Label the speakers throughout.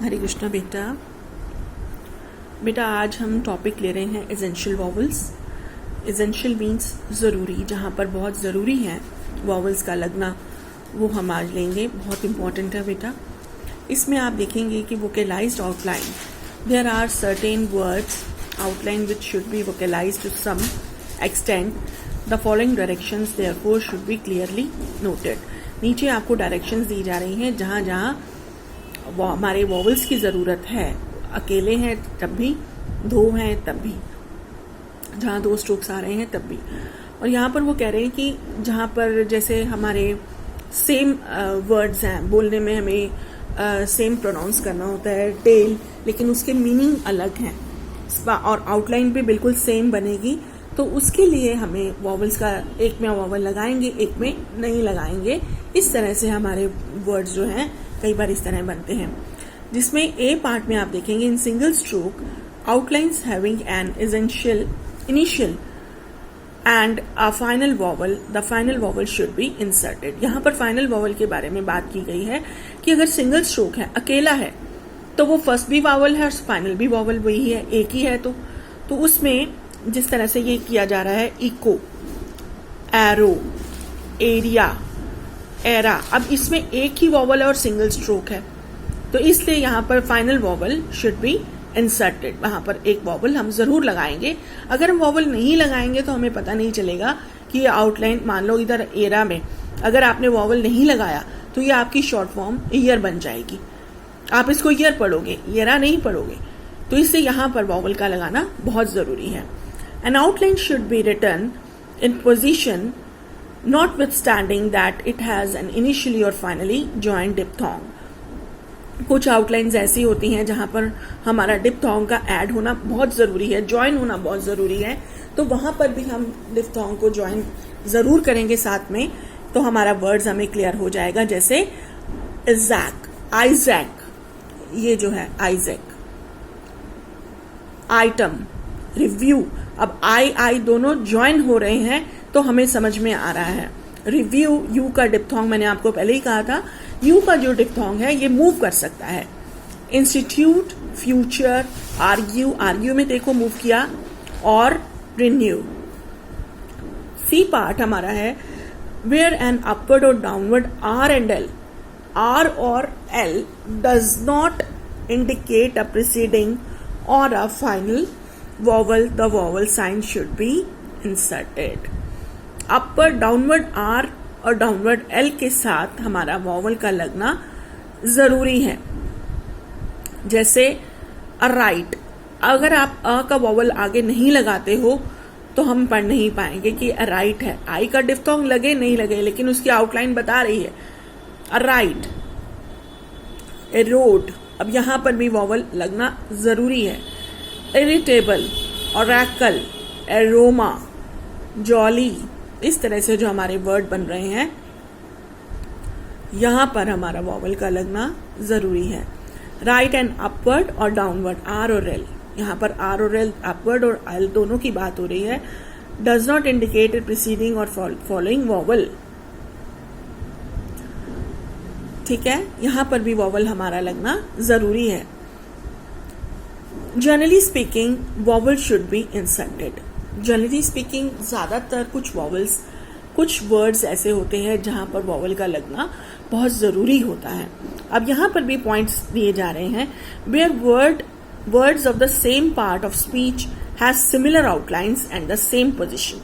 Speaker 1: हरे कृष्णा बेटा। बेटा आज हम टॉपिक ले रहे हैं एसेंशियल वॉवल्स। एसेंशियल मीन्स ज़रूरी, जहाँ पर बहुत ज़रूरी है वॉवल्स का लगना, वो हम आज लेंगे। बहुत इम्पॉर्टेंट है बेटा। इसमें आप देखेंगे कि vocalised outline, there are certain words outline which should be vocalised to some extent. The following directions therefore should be clearly noted. नीचे आपको डायरेक्शंस दी जा रही हैं जहाँ जहाँ हमारे वॉवल्स की ज़रूरत है। अकेले हैं तब भी, दो हैं तब भी, जहाँ दो स्ट्रोक्स आ रहे हैं तब भी। और यहाँ पर वो कह रहे हैं कि जहाँ पर जैसे हमारे सेम वर्ड्स हैं, बोलने में हमें सेम प्रोनाउंस करना होता है टेल, लेकिन उसके मीनिंग अलग हैं और आउटलाइन भी बिल्कुल सेम बनेगी। तो उसके लिए हमें वॉवल्स का एक में वॉवल लगाएंगे, एक में नहीं लगाएंगे। इस तरह से हमारे वर्ड्स जो हैं कई बार इस तरह बनते हैं, जिसमें ए पार्ट में आप देखेंगे in single stroke outlines having an essential initial and a final vowel, the final vowel should be inserted. यहाँ पर फाइनल वॉवल के बारे में बात की गई है कि अगर सिंगल स्ट्रोक है, अकेला है, तो वो फर्स्ट भी वॉवल है और फाइनल भी वॉवल वही है, एक ही है। तो उसमें जिस तरह से ये किया जा रहा है, इको, एरो, एरिया, एरा, अब इसमें एक ही वॉवल है और सिंगल स्ट्रोक है, तो इसलिए यहाँ पर final vowel should be inserted. वहां पर एक वॉवल हम जरूर लगाएंगे। अगर हम वॉवल नहीं लगाएंगे तो हमें पता नहीं चलेगा कि ये आउटलाइन, मान लो इधर एरा में अगर आपने वॉवल नहीं लगाया तो ये आपकी शॉर्ट फॉर्म ईयर बन जाएगी। आप इसको ईयर पढ़ोगे, एरा नहीं पढ़ोगे। तो इससे यहाँ पर वॉवल का लगाना बहुत जरूरी है। An outline should be written in position notwithstanding that it has an initially or finally joined diphthong। कुछ आउटलाइंस ऐसी होती हैं जहां पर हमारा डिप्थोंग का ऐड होना बहुत जरूरी है, ज्वाइन होना बहुत जरूरी है, तो वहां पर भी हम डिप्थोंग को ज्वाइन जरूर करेंगे साथ में, तो हमारा वर्ड्स हमें क्लियर हो जाएगा। जैसे इज़ैक, आइजैक, ये जो है आइजैक, आइटम, रिव्यू। अब आई दोनों ज्वाइन हो रहे हैं तो हमें समझ में आ रहा है। रिव्यू, यू का डिप्थोंग मैंने आपको पहले ही कहा था, यू का जो डिप्थोंग है ये मूव कर सकता है। इंस्टीट्यूट, फ्यूचर, आर्ग्यू, आर्ग्यू में देखो मूव किया, और रिन्यू। सी पार्ट हमारा है वेयर एन अपवर्ड और downward R and L, R और L does not indicate a preceding और a final vowel, the vowel sign should be inserted. Upper downward R और डाउनवर्ड एल के साथ हमारा वॉवल का लगना जरूरी है। जैसे अ राइट, अगर आप अ का वॉवल आगे नहीं लगाते हो तो हम पढ़ नहीं पाएंगे कि अ राइट है। आई का डिप्थोंग लगे नहीं लगे, लेकिन उसकी आउटलाइन बता रही है अ राइट। ए रोड, अब यहां पर भी वॉवल लगना जरूरी है। इरिटेबल, ओरेकल, एरोमा, जॉली, इस तरह से जो हमारे वर्ड बन रहे हैं यहां पर हमारा वॉवल का लगना जरूरी है। राइट एंड अपवर्ड और डाउनवर्ड, आर और एल, यहां पर आर और एल, अपवर्ड और एल दोनों की बात हो रही है। Does not indicate a preceding और फॉलोइंग वॉवल, ठीक है, यहां पर भी वॉवल हमारा लगना जरूरी है। Generally speaking vowel should be inserted. Generally speaking ज्यादातर कुछ वॉवल्स, कुछ वर्ड्स ऐसे होते हैं जहां पर वॉवल का लगना बहुत जरूरी होता है। अब यहां पर भी पॉइंट्स दिए जा रहे हैं। Where words of the same part of speech has similar outlines and the same position.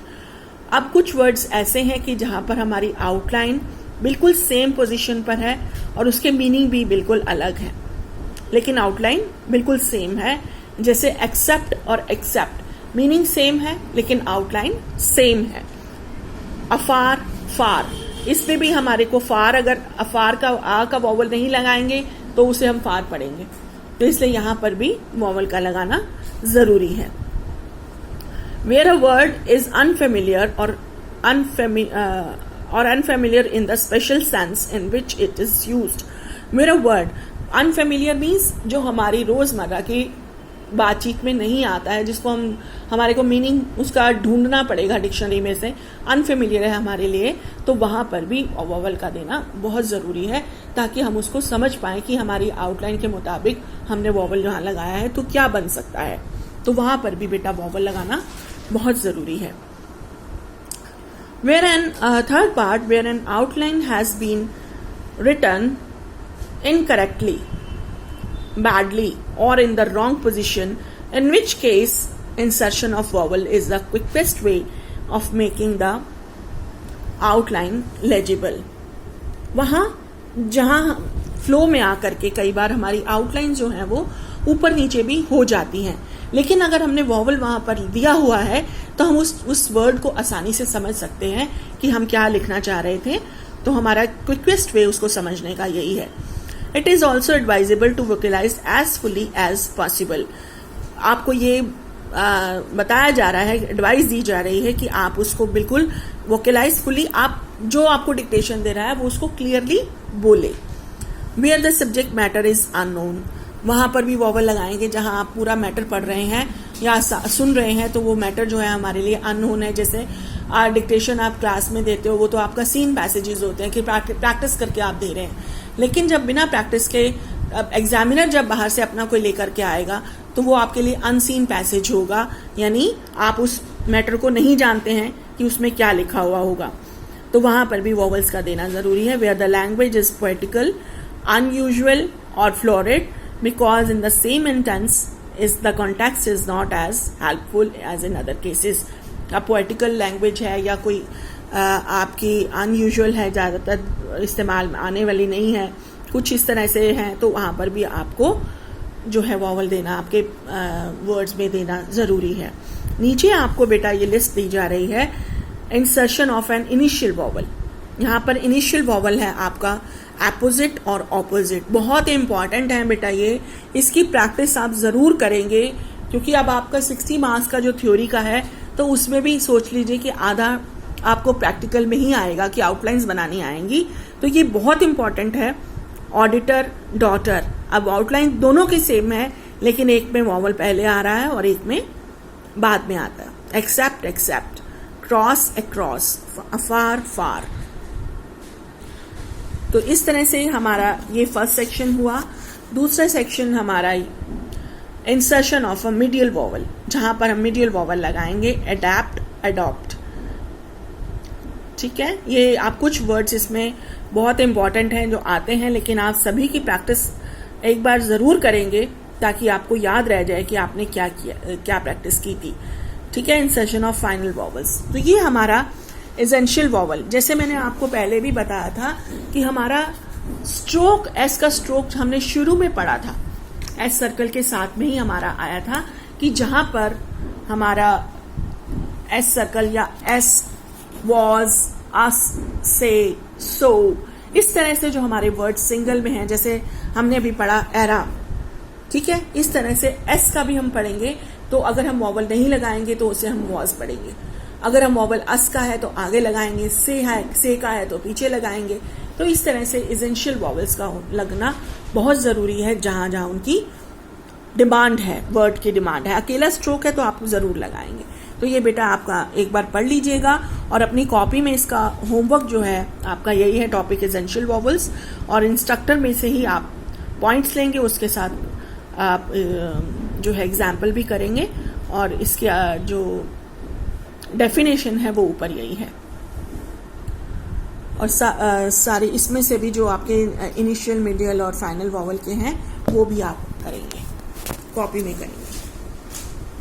Speaker 1: अब कुछ वर्ड्स ऐसे हैं कि जहां पर हमारी आउटलाइन बिल्कुल सेम पोजिशन पर है और उसके मीनिंग भी बिल्कुल अलग है, लेकिन आउटलाइन बिल्कुल सेम है। जैसे एक्सेप्ट और एक्सेप्ट, मीनिंग सेम है लेकिन आउटलाइन सेम है। अफार, फार, इसमें भी हमारे को फार, अगर अफार का आ का वॉवल नहीं लगाएंगे तो उसे हम फार पढ़ेंगे, तो इसलिए यहां पर भी वॉवल का लगाना जरूरी है। Where a word is unfamiliar और unfamiliar in the special sense in which it is used. Where a word unfamiliar means जो हमारी रोजमर्रा की बातचीत में नहीं आता है, जिसको हमारे को मीनिंग उसका ढूंढना पड़ेगा डिक्शनरी में से, अनफेमिलियर है हमारे लिए, तो वहाँ पर भी वॉवल का देना बहुत ज़रूरी है, ताकि हम उसको समझ पाएँ कि हमारी आउटलाइन के मुताबिक हमने वॉवल जहाँ लगाया है तो क्या बन सकता है। तो वहाँ पर भी बेटा वॉवल लगाना बहुत ज़रूरी है। Where an third part, where an outline has been written incorrectly, badly, or in the wrong position, in which case insertion of vowel is the quickest way of making the outline legible. वहाँ जहाँ flow में आकर के कई बार हमारी outline जो है वो ऊपर नीचे भी हो जाती हैं, लेकिन अगर हमने वॉवल वहाँ पर दिया हुआ है तो हम उस वर्ड को आसानी से समझ सकते हैं कि हम क्या लिखना चाह रहे थे। तो हमारा क्विकेस्ट वे उसको समझने का यही है। It is also advisable to vocalise as fully as possible. आपको ये बताया जा रहा है, एडवाइस दी जा रही है कि आप उसको बिल्कुल वोकलाइज फुली, आप जो आपको डिक्टेशन दे रहा है वो उसको क्लियरली बोले। Where the subject matter is unknown, वहाँ पर भी वॉवल लगाएंगे। जहाँ आप पूरा मैटर पढ़ रहे हैं या सुन रहे हैं तो वो मैटर जो है हमारे लिए अननोन है। जैसे डिक्टेशन आप क्लास में देते हो वो तो आपका सीन पैसेजेस होते हैं कि प्रैक्टिस करके आप दे रहे हैं, लेकिन जब बिना प्रैक्टिस के एग्जामिनर जब बाहर से अपना कोई लेकर के आएगा तो वो आपके लिए अनसीन पैसेज होगा, यानी आप उस मैटर को नहीं जानते हैं कि उसमें क्या लिखा हुआ होगा। तो वहाँ पर भी वॉवल्स का देना ज़रूरी है। Where the language is poetical, unusual और florid, because in the same instance is the context is not as helpful as in other cases. अब poetical language है या कोई आपकी unusual है, ज़्यादातर इस्तेमाल में आने वाली नहीं है, कुछ इस तरह से है, तो वहाँ पर भी आपको जो है वॉवल देना आपके वर्ड्स में देना ज़रूरी है। नीचे आपको बेटा ये लिस्ट दी जा रही है, insertion of an initial vowel. यहाँ पर इनिशियल वॉवल है आपका एपोजिट और ऑपोजिट, बहुत इंपॉर्टेंट है बेटा ये। इसकी प्रैक्टिस आप ज़रूर करेंगे, क्योंकि अब आपका 60 मार्क्स का जो थ्योरी का है तो उसमें भी सोच लीजिए कि आधा आपको प्रैक्टिकल में ही आएगा कि आउटलाइंस बनानी आएंगी। तो ये बहुत इंपॉर्टेंट है। ऑडिटर, डॉटर, अब आउटलाइन दोनों की सेम है, लेकिन एक में वॉवल पहले आ रहा है और एक में बाद में आता है। एक्सेप्ट, एक्सेप्ट, क्रॉस, अक्रॉस, अफार, फार। तो इस तरह से हमारा ये फर्स्ट सेक्शन हुआ। दूसरा सेक्शन हमारा insertion of a medial vowel, जहां पर हम मिडियल वॉवल लगाएंगे, अडैप्ट, अडॉप्ट। ठीक है, ये आप कुछ वर्ड्स इसमें बहुत इंपॉर्टेंट हैं जो आते हैं, लेकिन आप सभी की प्रैक्टिस एक बार ज़रूर करेंगे ताकि आपको याद रह जाए कि आपने क्या किया, क्या प्रैक्टिस की थी। ठीक है, इंसर्शन ऑफ फाइनल वॉवल्स। तो ये हमारा एसेंशियल वॉवल, जैसे मैंने आपको पहले भी बताया था कि हमारा स्ट्रोक, एस का स्ट्रोक हमने शुरू में पढ़ा था, एस सर्कल के साथ में ही हमारा आया था कि जहां पर हमारा एस सर्कल या एस, वॉज, अस, से, सो, इस तरह से जो हमारे वर्ड सिंगल में हैं, जैसे हमने अभी पढ़ा एरा। ठीक है, इस तरह से एस का भी हम पढ़ेंगे। तो अगर हम वॉवल नहीं लगाएंगे तो उसे हम वॉज पढ़ेंगे। अगर हम वॉवल अस का है तो आगे लगाएंगे, से का है तो पीछे लगाएंगे। तो इस तरह से एसेंशियल वॉवल्स का लगना बहुत ज़रूरी है, जहां जहां उनकी डिमांड है, वर्ड की डिमांड है। अकेला स्ट्रोक है तो आप ज़रूर लगाएंगे। तो ये बेटा आपका एक बार पढ़ लीजिएगा और अपनी कॉपी में इसका होमवर्क जो है आपका यही है, टॉपिक एसेंशियल वॉवल्स, और इंस्ट्रक्टर में से ही आप पॉइंट्स लेंगे, उसके साथ आप जो है एग्जाम्पल भी करेंगे, और इसके जो डेफिनेशन है वो ऊपर यही है। और सारे इसमें से भी जो आपके इनिशियल, मिडियल और फाइनल वॉवल के हैं वो भी आप करेंगे, कॉपी में करेंगे।